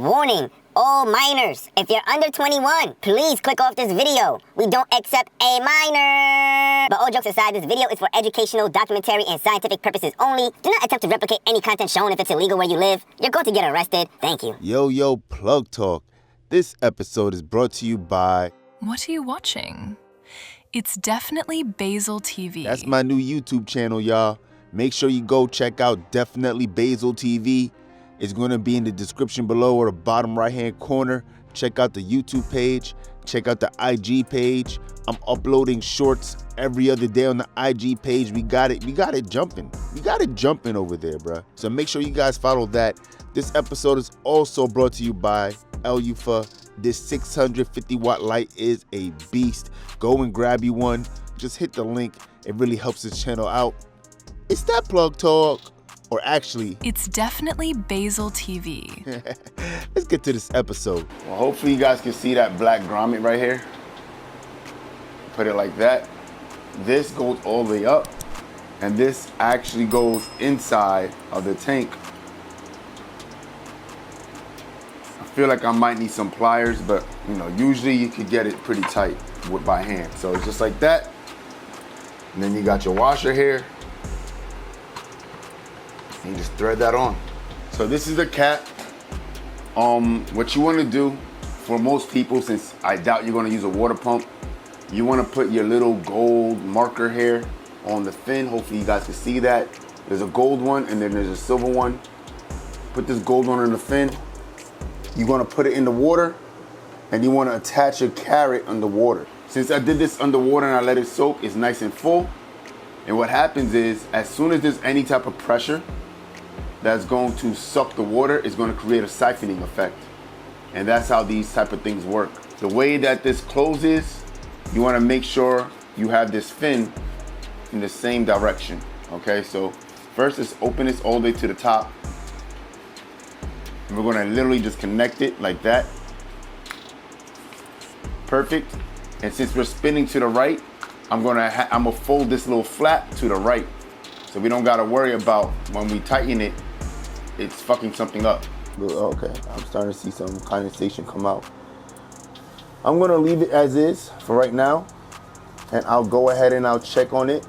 Warning, all minors, if you're under 21, please click off this video. We don't accept a minor. But all jokes aside, this video is for educational, documentary, and scientific purposes only. Do not attempt to replicate any content shown if it's illegal where you live. You're going to get arrested. Thank you. Yo, Plug Talk. This episode is brought to you by... What are you watching? It's definitely Basil TV. That's my new YouTube channel, y'all. Make sure you go check out Definitely Basil TV. It's going to be in the description below or the bottom right-hand corner. Check out the YouTube page. Check out the IG page. I'm uploading shorts every other day on the IG page. We got it jumping. We got it jumping over there, bruh. So make sure you guys follow that. This episode is also brought to you by Elufa. This 650 watt light is a beast. Go and grab you one. Just hit the link. It really helps this channel out. It's that Plug Talk. Or actually, it's definitely Basil TV. Let's get to this episode. Well, hopefully you guys can see that black grommet right here. Put it like that. This goes all the way up, and this actually goes inside of the tank. I feel like I might need some pliers, but you know, usually you could get it pretty tight by hand. So it's just like that. And then you got your washer here. And you just thread that on. So this is the cap. What you want to do for most people, since I doubt you're going to use a water pump, you want to put your little gold marker here on the fin. Hopefully you guys can see that. There's a gold one and then there's a silver one. Put this gold one in the fin. You want to put it in the water and you want to attach your carrot underwater. Since I did this underwater and I let it soak, it's nice and full. And what happens is, as soon as there's any type of pressure that's going to suck the water, it's going to create a siphoning effect. And that's how these type of things work. The way that this closes, you want to make sure you have this fin in the same direction. Okay, so first let's open this all the way to the top. And we're going to literally just connect it like that. Perfect. And since we're spinning to the right, I'm gonna fold this little flap to the right, so we don't gotta worry about when we tighten it, it's fucking something up. Okay, I'm starting to see some condensation come out. I'm gonna leave it as is for right now, and I'll go ahead and I'll check on it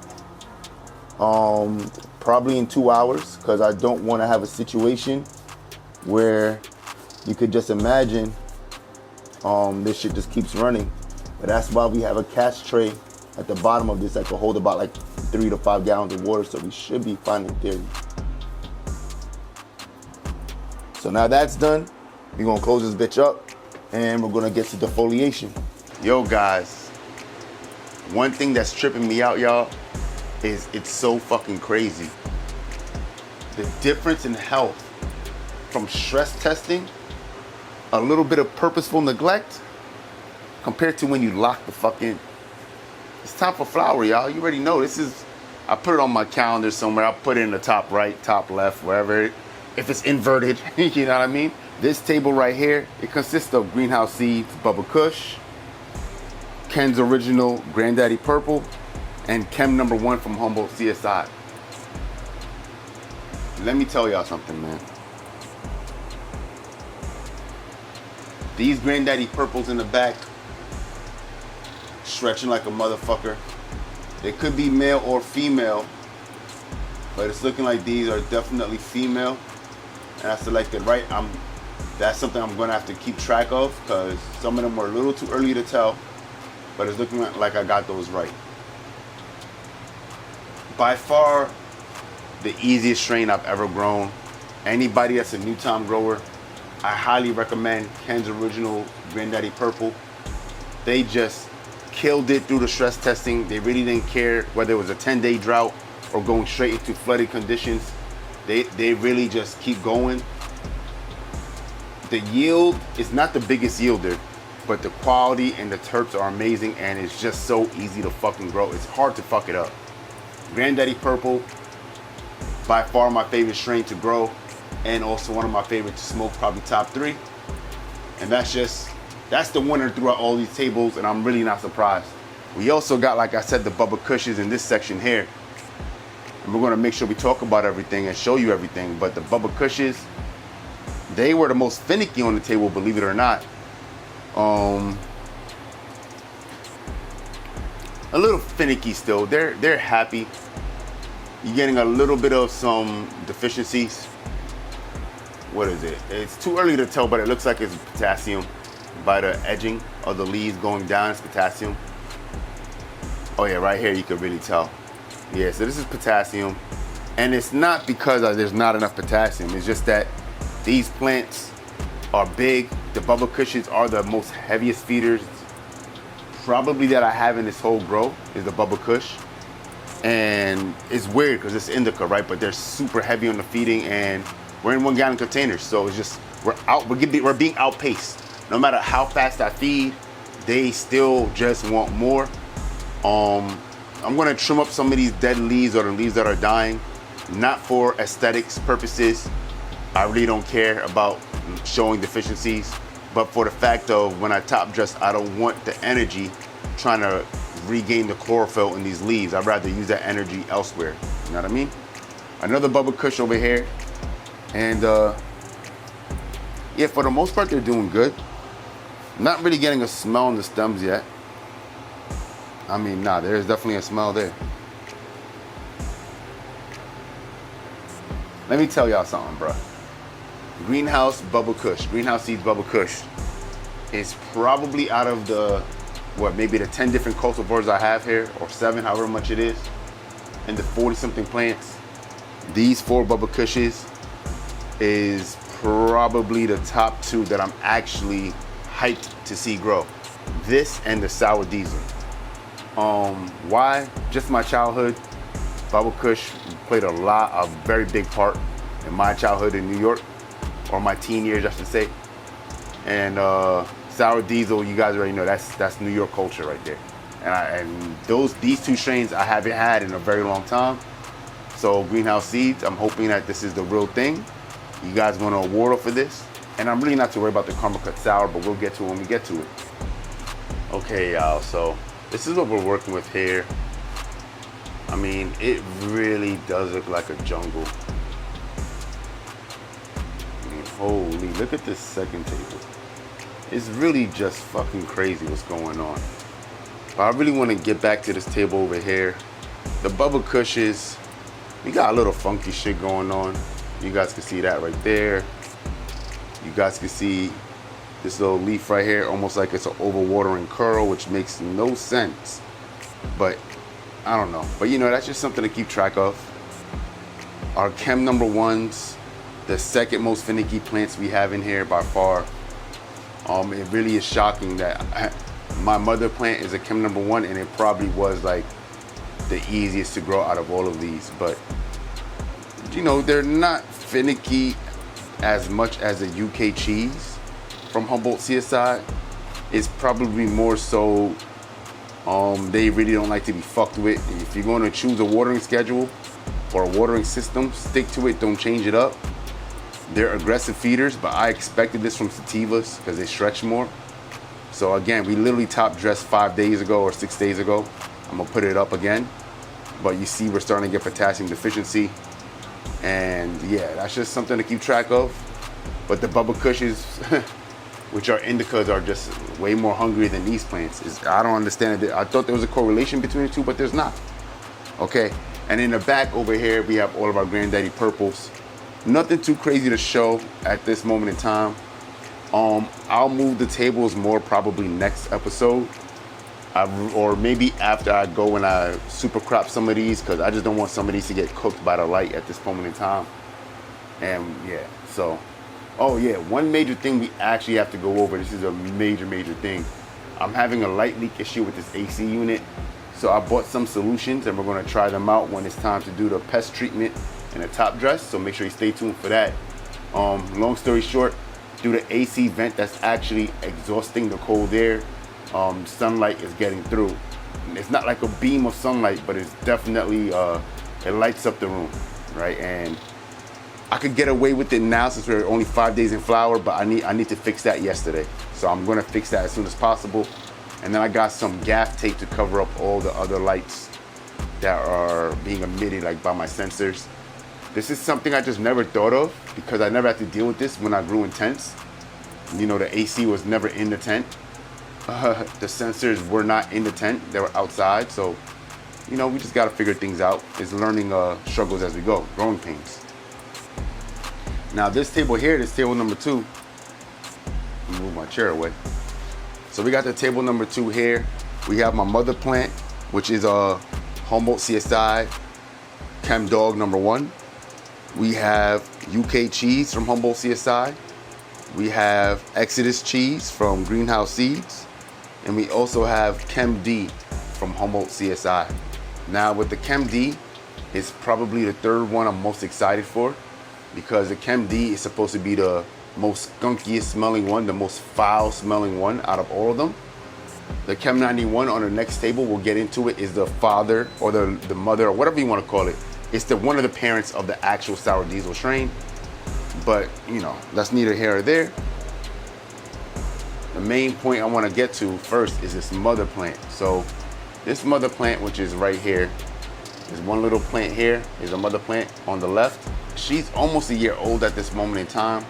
probably in 2 hours, because I don't want to have a situation where you could just imagine this shit just keeps running. But that's why we have a catch tray at the bottom of this that can hold about like 3 to 5 gallons of water, so we should be fine in theory. So now that's done, we're gonna close this bitch up and we're gonna get to defoliation. Yo guys, one thing that's tripping me out, y'all, is it's so fucking crazy. The difference in health from stress testing, a little bit of purposeful neglect, compared to when you lock the fucking... It's time for flower, y'all. You already know this is... I put it on my calendar somewhere. I'll put it in the top right, top left, wherever. If it's inverted, you know what I mean? This table right here, it consists of Greenhouse Seeds, Bubba Kush, Ken's Original Granddaddy Purple, and Chem number 1 from Humboldt CSI. Let me tell y'all something, man. These Granddaddy Purples in the back, stretching like a motherfucker. They could be male or female, but it's looking like these are definitely female. And I selected right. That's something I'm gonna have to keep track of, because some of them were a little too early to tell, but it's looking like I got those right. By far the easiest strain I've ever grown. Anybody that's a new time grower, I highly recommend Ken's Original Granddaddy Purple. They just killed it through the stress testing. They really didn't care whether it was a 10-day drought or going straight into flooded conditions. They really just keep going. The yield is not the biggest yielder, but the quality and the terps are amazing, and it's just so easy to fucking grow. It's hard to fuck it up. Granddaddy Purple, by far my favorite strain to grow, and also one of my favorite to smoke, probably top 3. And that's the winner throughout all these tables, and I'm really not surprised. We also got, like I said, the Bubba Kushes in this section here. And we're gonna make sure we talk about everything and show you everything. But the Bubba Kushes, They were the most finicky on the table, believe it or not. A little finicky still. They're happy. You're getting a little bit of some deficiencies. What is it? It's too early to tell, but it looks like it's potassium. By the edging of the leaves going down, it's potassium. Oh yeah, right here you can really tell. Yeah, so this is potassium. And it's not because there's not enough potassium. It's just that these plants are big. The bubble cushions are the most heaviest feeders probably that I have in this whole grow is the bubble cush. And it's weird because it's indica, right? But they're super heavy on the feeding, and we're in 1 gallon containers. So it's just, we're being outpaced. No matter how fast I feed, they still just want more. I'm gonna trim up some of these dead leaves or the leaves that are dying, not for aesthetics purposes. I really don't care about showing deficiencies, but for the fact of when I top dress, I don't want the energy trying to regain the chlorophyll in these leaves. I'd rather use that energy elsewhere. You know what I mean? Another bubble kush over here. And yeah, for the most part, they're doing good. Not really getting a smell on the stems yet. I mean, nah, there's definitely a smell there. Let me tell y'all something, bro. Greenhouse bubble kush, greenhouse seeds bubble kush is probably out of the, maybe the 10 different cultivars I have here, or 7, however much it is, and the 40 something plants. These 4 bubble kushes is probably the top 2 that I'm actually hyped to see grow. This and the sour diesel. Why? Just my childhood. Bubble kush played a very big part in my childhood in New York, or my teen years, I should say. And sour diesel, you guys already know that's New York culture right there. And these 2 strains I haven't had in a very long time. So greenhouse seeds, I'm hoping that this is the real thing. You guys want an award for this? And I'm really not too worried about the caramel cut sour, but we'll get to it when we get to it. Okay, y'all, so this is what we're working with here. I mean, it really does look like a jungle. I mean, holy, look at this second table. It's really just fucking crazy what's going on. But I really want to get back to this table over here. The bubble cushes, we got a little funky shit going on. You guys can see that right there. You guys can see this little leaf right here, almost like it's an overwatering curl, which makes no sense. But I don't know. But you know, that's just something to keep track of. Our chem number 1s, the second most finicky plants we have in here by far. It really is shocking that my mother plant is a chem number 1, and it probably was like the easiest to grow out of all of these. But you know, they're not finicky as much as a UK cheese from Humboldt CSI. It's probably more so they really don't like to be fucked with. If you're going to choose a watering schedule or a watering system, stick to it, don't change it up. They're aggressive feeders, but I expected this from sativas because they stretch more. So again, we literally top dressed 5 days ago or 6 days ago. I'm gonna put it up again. But you see we're starting to get potassium deficiency. And yeah, that's just something to keep track of. But the bubble cushes, which are indicas, are just way more hungry than these plants. I don't understand it. I thought there was a correlation between the two, but there's not. Okay, and in the back over here, we have all of our granddaddy purples. Nothing too crazy to show at this moment in time. I'll move the tables more probably next episode. Or maybe after I go and I super crop some of these, because I just don't want some of these to get cooked by the light at this moment in time. And yeah, so, oh yeah, one major thing we actually have to go over. This is a major thing. I'm having a light leak issue with this AC unit. So I bought some solutions and we're gonna try them out when it's time to do the pest treatment and the top dress. So make sure you stay tuned for that. Long story short, through the AC vent that's actually exhausting the cold air, sunlight is getting through. It's not like a beam of sunlight, but it's definitely, it lights up the room, right? And I could get away with it now since we're only 5 days in flower, but I need to fix that yesterday. So I'm gonna fix that as soon as possible. And then I got some gaff tape to cover up all the other lights that are being emitted like by my sensors. This is something I just never thought of because I never had to deal with this when I grew in tents. You know, the AC was never in the tent. The sensors were not in the tent, they were outside. So, you know, we just gotta figure things out. It's learning struggles as we go, growing pains. Now this table here, this table number 2, let me move my chair away. So we got the table number 2 here. We have my mother plant, which is a Humboldt CSI Chem Dog number 1. We have UK cheese from Humboldt CSI. We have Exodus cheese from Greenhouse Seeds. And we also have Chem D from Humboldt CSI. Now with the Chem D, it's probably the third one I'm most excited for, because the Chem D is supposed to be the most skunkiest smelling one, the most foul smelling one out of all of them. The Chem 91 on the next table, we'll get into it, is the father or the mother or whatever you want to call it. It's the one of the parents of the actual sour diesel strain. But, you know, that's neither here or there. The main point I want to get to first is this mother plant. So this mother plant, which is right here, there's one little plant here, is a mother plant on the left. She's almost a year old at this moment in time.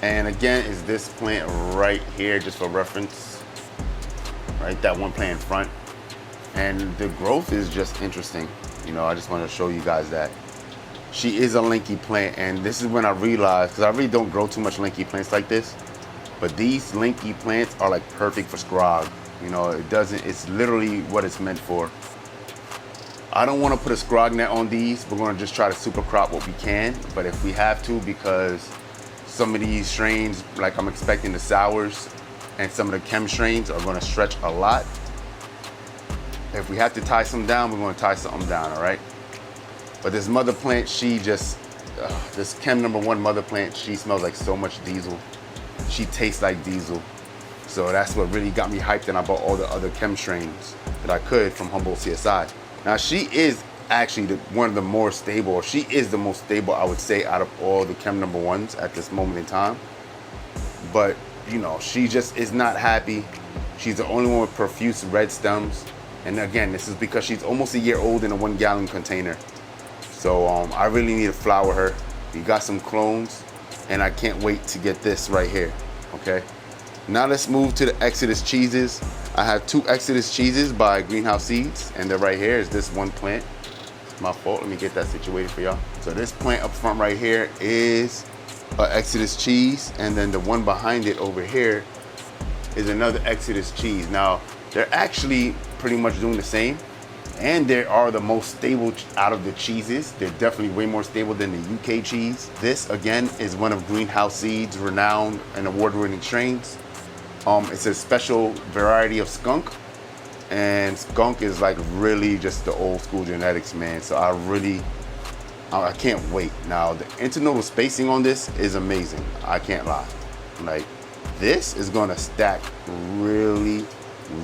And again, is this plant right here, just for reference, right? That one plant in front. And the growth is just interesting. You know, I just want to show you guys that. She is a linky plant, and this is when I realized, because I really don't grow too much linky plants like this, but these linky plants are like perfect for scrog. You know, it's literally what it's meant for. I don't want to put a scrog net on these. We're going to just try to super crop what we can, but if we have to, because some of these strains, like I'm expecting the sours and some of the chem strains are going to stretch a lot. If we have to tie some down, we're going to tie something down, all right? But this mother plant, she just, this Chem number 1 mother plant, she smells like so much diesel. She tastes like diesel. So that's what really got me hyped, and I bought all the other chem strains that I could from Humboldt CSI. Now she is actually one of the more stable, or she is the most stable, I would say, out of all the Chem number 1s at this moment in time. But, you know, she just is not happy. She's the only one with profuse red stems. And again, this is because she's almost a year old in a 1 gallon container. So I really need to flower her. We got some clones, and I can't wait to get this right here, okay? Now let's move to the Exodus cheeses. I have 2 Exodus cheeses by Greenhouse Seeds, and they're right here. Is this one plant. It's my fault, let me get that situated for y'all. So this plant up front right here is an Exodus cheese, and then the one behind it over here is another Exodus cheese. Now, they're actually pretty much doing the same. And they are the most stable out of the cheeses. They're definitely way more stable than the UK cheese. This, again, is one of Greenhouse Seeds' renowned and award-winning strains. It's a special variety of skunk. And skunk is like really just the old school genetics, man. So I can't wait. Now, the internodal spacing on this is amazing. I can't lie. Like, this is gonna stack really,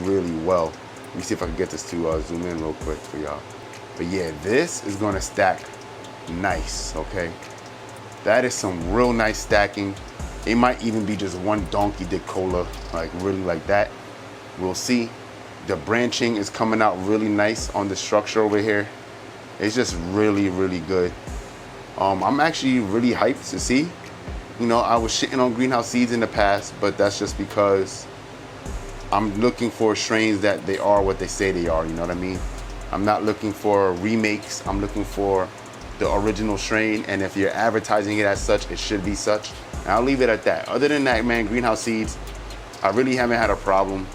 really well. Let me see if I can get this to zoom in real quick for y'all. But yeah, this is gonna stack nice, okay? That is some real nice stacking. It might even be just one donkey dick cola, like really like that. We'll see. The branching is coming out really nice on the structure over here. It's just really, really good. I'm actually really hyped to see. You know, I was shitting on Greenhouse Seeds in the past, but that's just because I'm looking for strains that they are what they say they are, you know what I mean? I'm not looking for remakes, I'm looking for the original strain, and if you're advertising it as such, it should be such. And I'll leave it at that. Other than that, man, Greenhouse Seeds, I really haven't had a problem.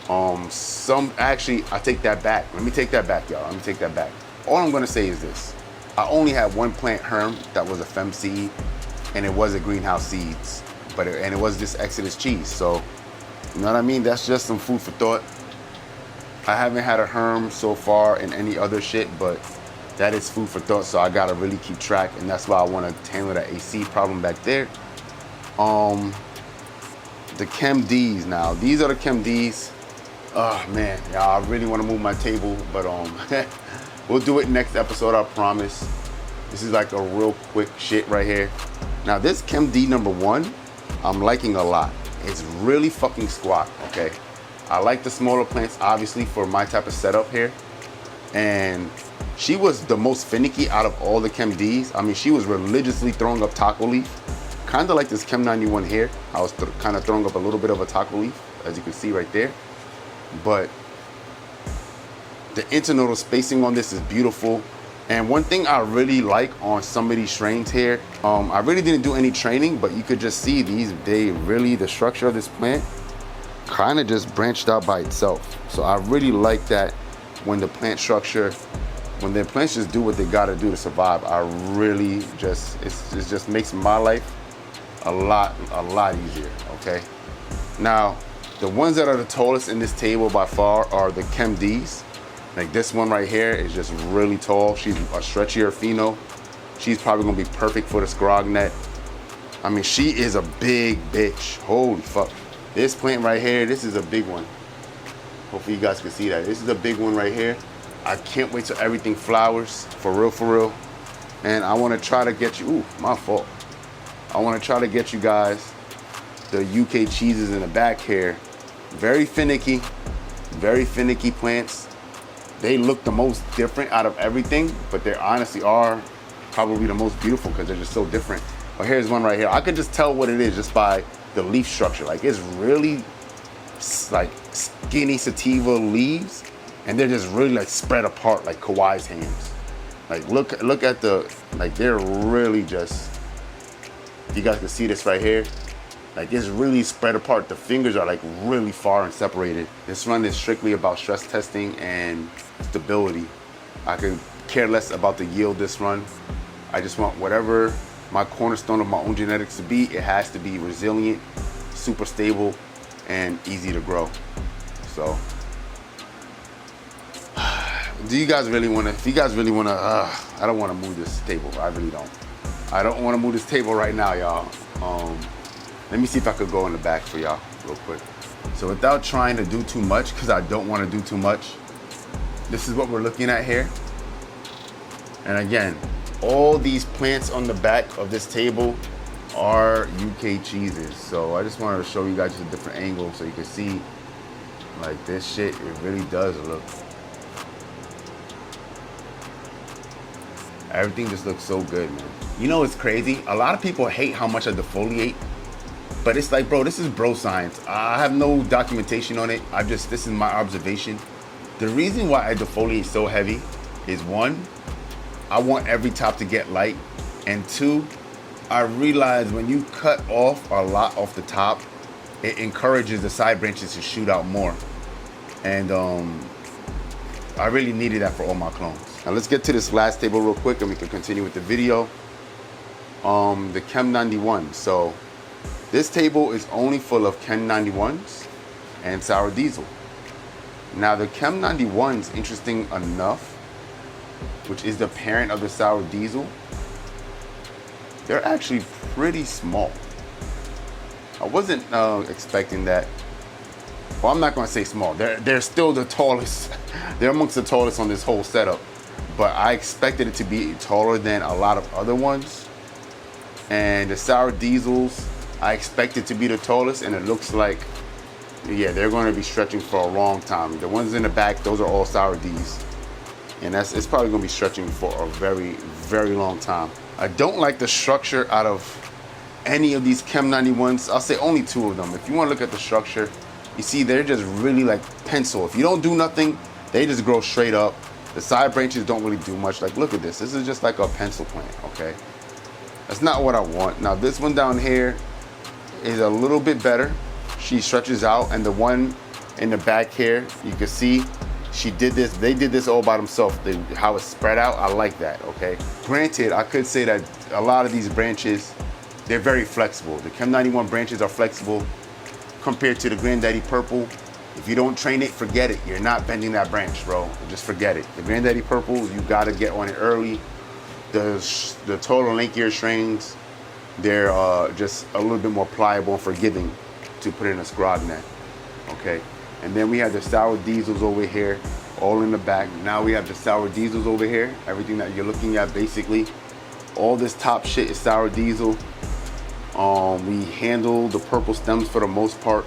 Actually, I take that back. Let me take that back, y'all. Let me take that back. All I'm gonna say is this. I only had one plant herm that was a fem seed, and it was a Greenhouse Seeds, and it was this Exodus cheese, so you know what I mean? That's just some food for thought. I haven't had a herm so far in any other shit, but that is food for thought, so I gotta really keep track, and that's why I wanna handle that AC problem back there. The Chem Ds now. These are the Chem Ds. Oh man, y'all, I really wanna move my table, but we'll do it next episode, I promise. This is like a real quick shit right here. Now this Chem D number 1, I'm liking a lot. It's really fucking squat, okay? I like the smaller plants, obviously, for my type of setup here. and she was the most finicky out of all the Chem Ds. I mean, she was religiously throwing up taco leaf, kind of like this Chem 91 here. I was kind of throwing up a little bit of a taco leaf, as you can see right there. But the internodal spacing on this is beautiful. And one thing I really like on some of these strains here, I really didn't do any training, but you could just see the structure of this plant kind of just branched out by itself. So I really like that when the plants just do what they gotta do to survive. I really it just makes my life a lot easier, okay? Now, the ones that are the tallest in this table by far are the Chem Ds. Like this one right here is just really tall. She's a stretchier pheno. She's probably gonna be perfect for the scrog net. I mean, she is a big bitch. Holy fuck. This plant right here, this is a big one. Hopefully you guys can see that. This is a big one right here. I can't wait till everything flowers, for real. And I wanna try to get you, ooh, my fault. I wanna try to get you guys the UK cheeses in the back here. Very finicky plants. They look the most different out of everything, but they honestly are probably the most beautiful because they're just so different. But here's one right here. I could just tell what it is just by the leaf structure. Like, it's really like skinny sativa leaves, and they're just really like spread apart like Kawhi's hands. Like, look at they're really just, you guys can see this right here. Like, it's really spread apart. The fingers are like really far and separated. This run is strictly about stress testing and stability. I could care less about the yield this run. I just want whatever my cornerstone of my own genetics to be. It has to be resilient, super stable, and easy to grow. So, do you guys really want to, if you guys really want to, I don't want to move this table. I really don't. I don't want to move this table right now, y'all. Let me see if I could go in the back for y'all real quick. So without trying to do too much, because I don't want to do too much, this is what we're looking at here. And again, all these plants on the back of this table are UK cheeses. So I just wanted to show you guys just a different angle so you can see, like, this shit, it really does look. Everything just looks so good, man. You know, it's crazy. A lot of people hate how much I defoliate, but it's like, bro, this is bro science. I have no documentation on it. This is my observation. The reason why I defoliate so heavy is, one, I want every top to get light, and two, I realize when you cut off a lot off the top, it encourages the side branches to shoot out more. And I really needed that for all my clones. Now let's get to this last table real quick and we can continue with the video. The Chem 91. So this table is only full of Chem 91s and sour diesel. Now the Chem 91s, interesting enough, which is the parent of the sour diesel, they're actually pretty small. I wasn't expecting that. Well, I'm not gonna say small. They're still the tallest. They're amongst the tallest on this whole setup. But I expected it to be taller than a lot of other ones. And the sour diesels, I expected to be the tallest, and it looks like, yeah, they're going to be stretching for a long time. The ones in the back, those are all sour Ds. And it's probably going to be stretching for a very, very long time. I don't like the structure out of any of these Chem 91s. I'll say only two of them. If you want to look at the structure, you see they're just really like pencil. If you don't do nothing, they just grow straight up. The side branches don't really do much. Like, look at this. This is just like a pencil plant, okay? That's not what I want. Now, this one down here is a little bit better. She stretches out, and the one in the back here, you can see she did this. They did this all by themselves. How it's spread out, I like that, okay? Granted, I could say that a lot of these branches, they're very flexible. The Chem 91 branches are flexible compared to the Granddaddy Purple. If you don't train it, forget it. You're not bending that branch, bro. Just forget it. The Granddaddy Purple, you gotta get on it early. The total linkier strains, they're just a little bit more pliable and forgiving to put in a scrog net, okay? And then we have the sour diesels over here, all in the back. Now we have the sour diesels over here. Everything that you're looking at, basically, all this top shit is sour diesel. We handle the purple stems for the most part.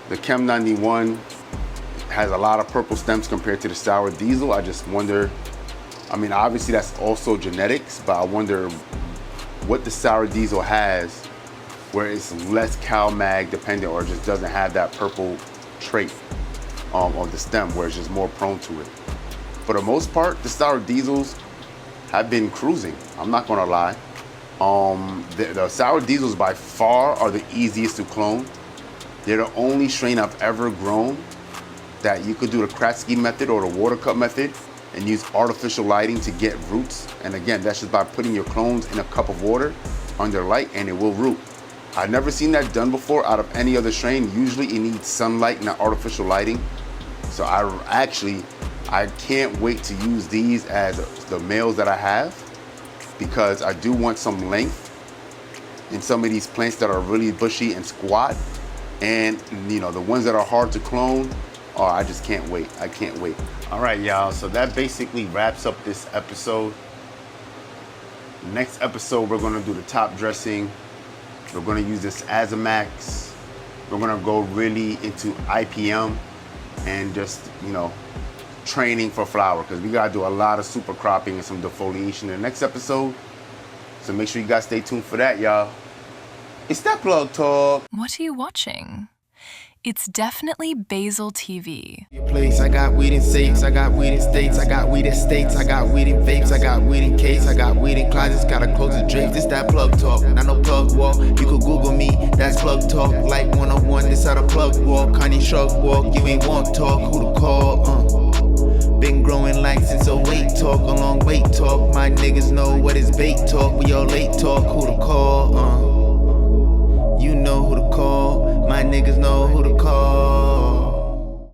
The Chem 91 has a lot of purple stems compared to the sour diesel. I just wonder, I mean, obviously that's also genetics, but I wonder what the sour diesel has where it's less CalMag dependent or just doesn't have that purple trait of the stem where it's just more prone to it. For the most part, the sour diesels have been cruising. I'm not gonna lie. The sour diesels by far are the easiest to clone. They're the only strain I've ever grown that you could do the Kratzky method or the water cup method and use artificial lighting to get roots. And again, that's just by putting your clones in a cup of water under light and it will root. I've never seen that done before out of any other strain. Usually it needs sunlight, not artificial lighting. So I can't wait to use these as the males that I have because I do want some length in some of these plants that are really bushy and squat. And you know, the ones that are hard to clone, oh, I just can't wait. I can't wait. All right, y'all, so that basically wraps up this episode. Next episode, we're gonna do the top dressing. We're gonna use this Azamax. We're gonna go really into IPM and just, you know, training for flower because we gotta do a lot of super cropping and some defoliation in the next episode. So make sure you guys stay tuned for that, y'all. It's that Plug Talk. What are you watching? It's definitely Basil TV. Place. I got weed in safes, I got weed in states, I got weed in states, I got weed in vapes, I got weed in case, I got weed in closets, gotta close the drapes. This that plug talk, not no plug walk. You could Google me, that's plug talk. Like 101, this how the plug walk. Kanye shrug walk, you ain't want talk, who to call? Been growing like since a weight talk, a long weight talk. My niggas know what is bait talk, we all late talk, who to call? You know who to call, my niggas know who to call.